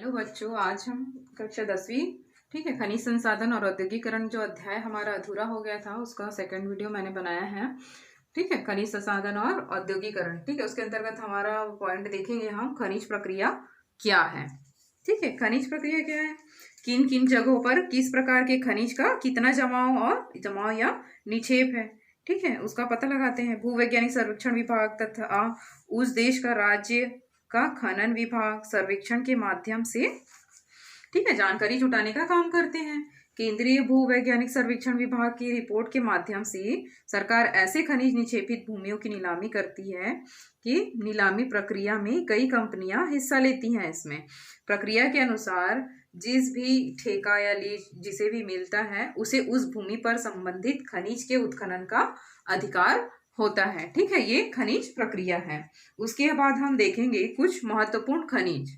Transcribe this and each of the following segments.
Hello बच्चों, आज हम कक्षा 10वीं ठीक है खनिज संसाधन और औद्योगिकरण जो अध्याय हमारा अधूरा हो गया था उसका सेकंड वीडियो मैंने बनाया है। ठीक है, खनिज संसाधन और औद्योगिकरण। ठीक है, उसके अंतर्गत हमारा पॉइंट देखेंगे हम खनिज प्रक्रिया क्या है। ठीक है, खनिज प्रक्रिया क्या है, किन किन जगहों पर किस प्रकार के खनिज का कितना जमाव या निक्षेप है। ठीक है, उसका पता लगाते हैं। भूवैज्ञानिक सर्वेक्षण विभाग तथा उस देश का राज्य का खनन विभाग सर्वेक्षण के माध्यम से ठीक है जानकारी जुटाने का काम करते हैं। केंद्रीय भूवैज्ञानिक सर्वेक्षण विभाग की रिपोर्ट के माध्यम से सरकार ऐसे खनिज निक्षेपित भूमियों की नीलामी करती है कि नीलामी प्रक्रिया में कई कंपनियां हिस्सा लेती हैं। इसमें प्रक्रिया के अनुसार जिस भी ठेका या लीज जिसे भी मिलता है उसे उस भूमि पर संबंधित खनिज के उत्खनन का अधिकार होता है। ठीक है, ये खनिज प्रक्रिया है। उसके बाद हम देखेंगे कुछ महत्वपूर्ण खनिज।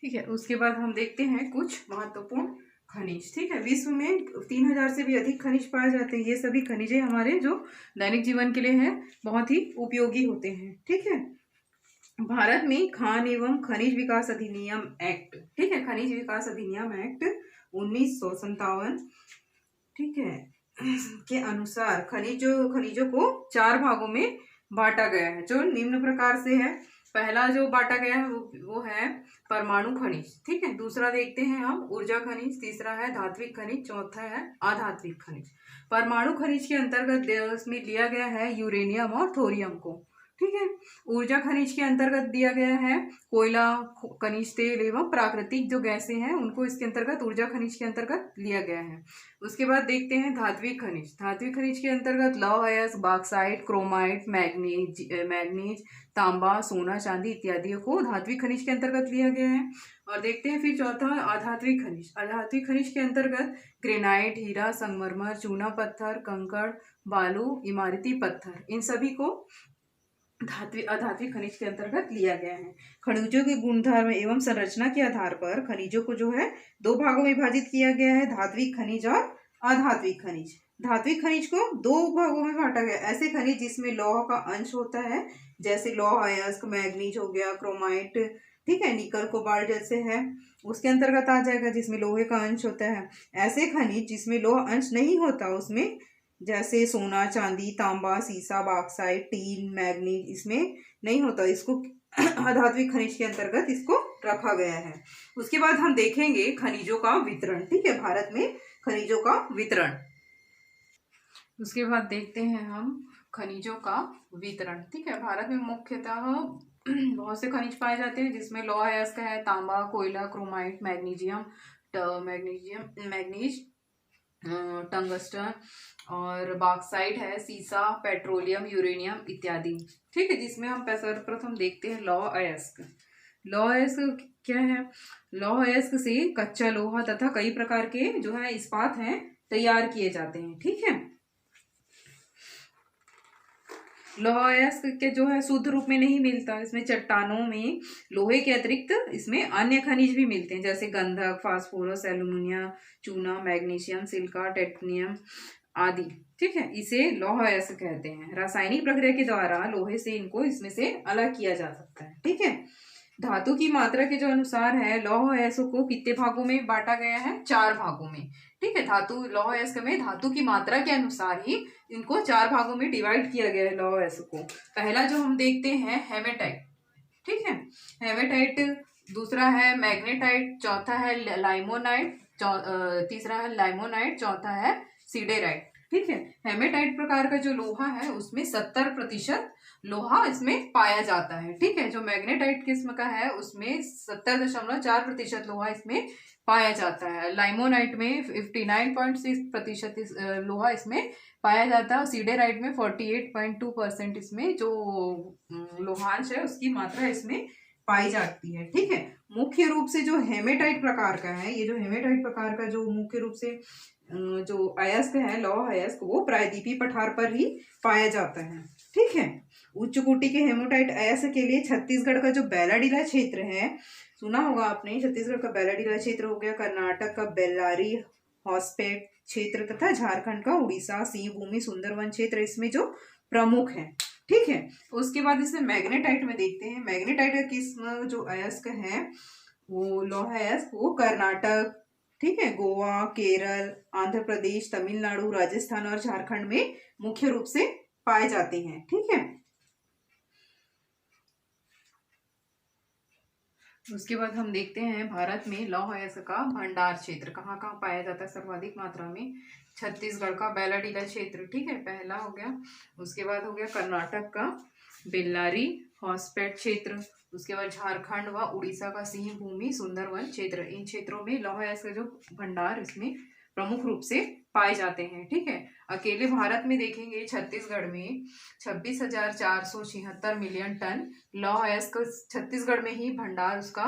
ठीक है, उसके बाद हम देखते हैं कुछ महत्वपूर्ण खनिज। ठीक है, विश्व में 3000 से भी अधिक खनिज पाए जाते हैं। ये सभी खनिजें हमारे जो दैनिक जीवन के लिए है बहुत ही उपयोगी होते हैं। ठीक है, भारत में खान एवं खनिज विकास अधिनियम एक्ट, ठीक है, खनिज विकास अधिनियम एक्ट 1957 ठीक है के अनुसार खनिजों को 4 भागों में बांटा गया है जो निम्न प्रकार से है। पहला जो बांटा गया है वो है परमाणु खनिज। ठीक है, दूसरा देखते हैं हम ऊर्जा खनिज, तीसरा है धात्विक खनिज, चौथा है अधात्विक खनिज। परमाणु खनिज के अंतर्गत इसमें लिया गया है यूरेनियम और थोरियम को। ठीक है, ऊर्जा खनिज के अंतर्गत दिया गया है कोयला, खनिज तेल एवं प्राकृतिक जो गैसें हैं उनको इसके अंतर्गत ऊर्जा खनिज के अंतर्गत लिया गया है। उसके बाद देखते हैं धात्विक खनिज। धात्विक खनिज के अंतर्गत लौह अयस्क, बॉक्साइट, क्रोमाइट, मैग्नीज, तांबा, सोना, चांदी इत्यादि को धात्विक खनिज के अंतर्गत लिया गया है। और देखते हैं फिर चौथा अधात्विक खनिज। अधात्विक खनिज के अंतर्गत ग्रेनाइट, हीरा, संगमरमर, चूना पत्थर, कंकड़, बालू, इमारती पत्थर, इन सभी को अधात्विक खनिज के अंतर्गत लिया गया है। खनिजों के गुणधर्म एवं संरचना के आधार पर खनिजों को जो है 2 भागों में विभाजित किया गया है, धात्विक खनिज और अधात्विक खनिज। धात्विक खनिज को 2 भागों में बांटा गया। ऐसे खनिज जिसमें लौह का अंश होता है जैसे लौह अयस्क, मैग्नीज हो गया, क्रोमाइट, ठीक है, निकल, कोबाल्ट जैसे है उसके अंतर्गत आ जाएगा जिसमें लोहे का अंश होता है। ऐसे खनिज जिसमें लोह अंश नहीं होता उसमें जैसे सोना, चांदी, तांबा, सीसा, बॉक्साइट, टीन, मैग्नीज इसमें नहीं होता, इसको अधात्विक खनिज के अंतर्गत इसको रखा गया है। उसके बाद हम देखेंगे खनिजों का वितरण। ठीक है, भारत में खनिजों का वितरण। उसके बाद देखते हैं हम खनिजों का वितरण। ठीक है, भारत में मुख्यतः बहुत से खनिज पाए जाते हैं जिसमें लौह अयस्क है, तांबा, कोयला, क्रोमाइट, मैग्नीज, टंगस्टन और बॉक्साइट है, सीसा, पेट्रोलियम, यूरेनियम इत्यादि। ठीक है, जिसमें हम सर्वप्रथम देखते हैं लौह अयस्क। लौह अयस्क क्या है, लौह अयस्क से कच्चा लोहा तथा कई प्रकार के जो है इस्पात हैं तैयार किए जाते हैं। ठीक है, लौह अयस्क के जो है शुद्ध रूप में नहीं मिलता, इसमें चट्टानों में लोहे के अतिरिक्त इसमें अन्य खनिज भी मिलते हैं जैसे गंधक, फास्फोरस, एल्यूमिनियम, चूना, मैग्नीशियम, सिलिका, टाइटेनियम आदि। ठीक है, इसे लौह अयस्क कहते हैं। रासायनिक प्रक्रिया के द्वारा लोहे से इनको इसमें से अलग किया जा सकता है। ठीक है, धातु की मात्रा के जो अनुसार है लौह अयस्क को कितने भागों में बांटा गया है, 4 भागों में। ठीक है, लौह अयस्क में धातु की मात्रा के अनुसार ही इनको 4 भागों में डिवाइड किया गया है लौह अयस्क को। पहला जो हम देखते हैं हेमेटाइट। ठीक है, हेमेटाइट, दूसरा है मैग्नेटाइट, चौथा है लाइमोनाइट, तीसरा है लाइमोनाइट, चौथा है सीडेराइट। ठीक है, हेमेटाइट प्रकार का जो लोहा है उसमें 70% लोहा इसमें पाया जाता है। ठीक है, जो मैग्नेटाइट किस्म का है उसमें 70.4% लोहा इसमें पाया जाता है। लाइमोनाइट में 59.6% लोहा इसमें पाया जाता है और सीडेराइट में 48.2% इसमें जो लोहांश है उसकी मात्रा इसमें पाई जाती है। ठीक है, मुख्य रूप से जो हेमेटाइट प्रकार का है, ये जो हेमेटाइट प्रकार का जो मुख्य रूप से जो अयस्क है लौह अयस्क वो प्रायद्वीपीय पठार पर ही पाया जाता है। ठीक है, उच्च कोटि के हेमेटाइट अयस्क के लिए छत्तीसगढ़ का जो बैलाडीला क्षेत्र है, सुना होगा आपने, छत्तीसगढ़ का बैलाडीला क्षेत्र हो गया, कर्नाटक का बेल्लारी हॉस्पेट क्षेत्र तथा झारखंड का उड़ीसा सिंह भूमि सुंदरवन क्षेत्र इसमें जो प्रमुख है। ठीक है, उसके बाद इसमें मैग्नेटाइट में देखते हैं। मैग्नेटाइट का किस्म जो अयस्क है वो लौह अयस्क वो कर्नाटक, ठीक है, गोवा, केरल, आंध्र प्रदेश, तमिलनाडु, राजस्थान और झारखंड में मुख्य रूप से पाए जाते हैं। ठीक है, उसके बाद हम देखते हैं भारत में लौह अयस्क का भंडार क्षेत्र कहाँ कहाँ पाया जाता है सर्वाधिक मात्रा में। छत्तीसगढ़ का बेलाडीला क्षेत्र, ठीक है, पहला हो गया। उसके बाद हो गया कर्नाटक का बेल्लारी हॉस्पेट क्षेत्र। उसके बाद झारखंड व उड़ीसा का सिंह भूमि सुंदरवन क्षेत्र। इन क्षेत्रों में लौह अयस्क का जो भंडार इसमें प्रमुख रूप से पाए जाते हैं। ठीक है, अकेले भारत में देखेंगे छत्तीसगढ़ में 26,476 मिलियन टन लौह अयस्क छत्तीसगढ़ में ही भंडार उसका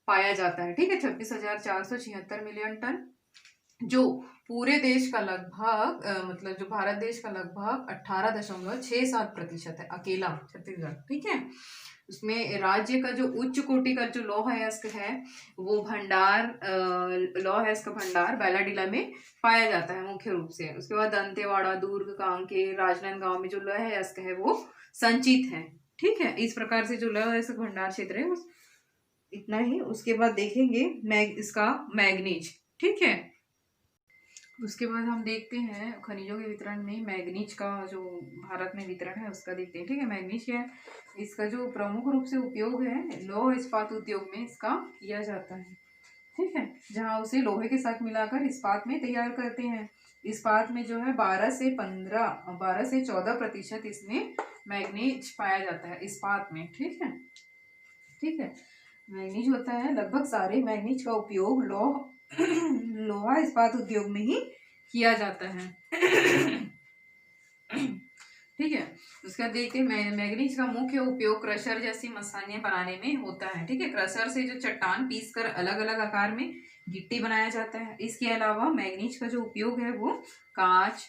पाया जाता है। ठीक है, 26,476 मिलियन टन, जो पूरे देश का लगभग मतलब जो भारत देश का लगभग 18.67% है, अकेला छत्तीसगढ़। ठीक है, उसमें राज्य का जो उच्च कोटि का जो लौह अयस्क है वो भंडार लौह अयस्क भंडार बैलाडीला में पाया जाता है मुख्य रूप से। उसके बाद दंतेवाड़ा, दुर्ग, कांकेर, राजनांदगांव में जो लौह अयस्क है वो संचित है। ठीक है, इस प्रकार से जो लौह अयस्क भंडार क्षेत्र है इतना ही। उसके बाद देखेंगे इसका मैग्नीज। ठीक है, उसके बाद हम देखते हैं खनिजों के वितरण में मैग्नीज का जो भारत में वितरण है उसका देखते हैं। ठीक है, मैग्नीज क्या है, इसका जो प्रमुख रूप से उपयोग है लौह इस्पात उद्योग में इसका किया जाता है। ठीक है, जहाँ उसे लोहे के साथ मिलाकर इस्पात में तैयार करते हैं। इस्पात में जो है 12 से 14% इसमें मैग्नीज पाया जाता है इस्पात में। ठीक है, ठीक है, मैग्नीज होता है लगभग सारे मैग्नीज का उपयोग लोहा इस्पात उद्योग में ही किया जाता है। ठीक है, उसका देखते हैं मैग्नीज का मुख्य उपयोग क्रशर जैसी मसाले बनाने में होता है। ठीक है, क्रशर से जो चट्टान पीस कर अलग अलग आकार में गिट्टी बनाया जाता है। इसके अलावा मैग्नीज का जो उपयोग है वो कांच,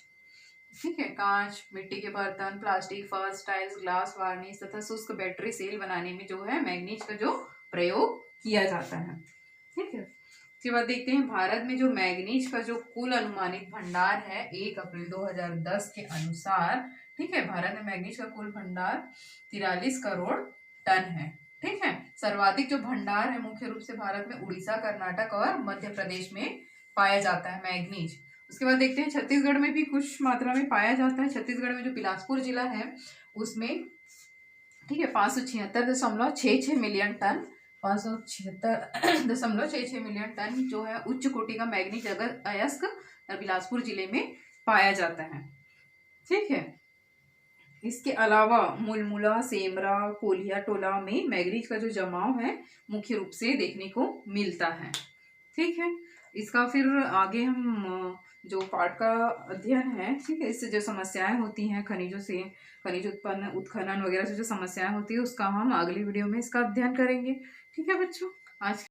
ठीक है, कांच, मिट्टी के बर्तन, प्लास्टिक, फर्श, टाइल्स, ग्लास, वार्निश तथा शुष्क बैटरी सेल बनाने में जो है मैग्नीज का जो प्रयोग किया जाता है। ठीक है, उसके बाद देखते हैं भारत में जो मैग्नीज का जो कुल अनुमानित भंडार है 1 अप्रैल 2010 के अनुसार। ठीक है, भारत में मैग्नीज का कुल भंडार 43 करोड़ टन है। ठीक है, सर्वाधिक जो भंडार है मुख्य रूप से भारत में उड़ीसा, कर्नाटक और मध्य प्रदेश में पाया जाता है मैग्नीज। उसके बाद देखते हैं छत्तीसगढ़ में भी कुछ मात्रा में पाया जाता है। छत्तीसगढ़ में जो बिलासपुर जिला है उसमें, ठीक है, 576.66 मिलियन टन 576.66 मिलियन टन जो है उच्च कोटि का मैग्नीज अयस्क बिलासपुर जिले में पाया जाता है। ठीक है, इसके अलावा मुलमुला, सेमरा, कोलिया टोला में मैग्नीज का जो जमाव है मुख्य रूप से देखने को मिलता है। ठीक है, इसका फिर आगे हम जो पाठ का अध्ययन है, ठीक है, इससे जो समस्याएं होती हैं खनिजों से, खनिज उत्पन्न उत्खनन वगैरह से जो समस्याएं होती है उसका हम अगली वीडियो में इसका अध्ययन करेंगे। ठीक है बच्चों, आज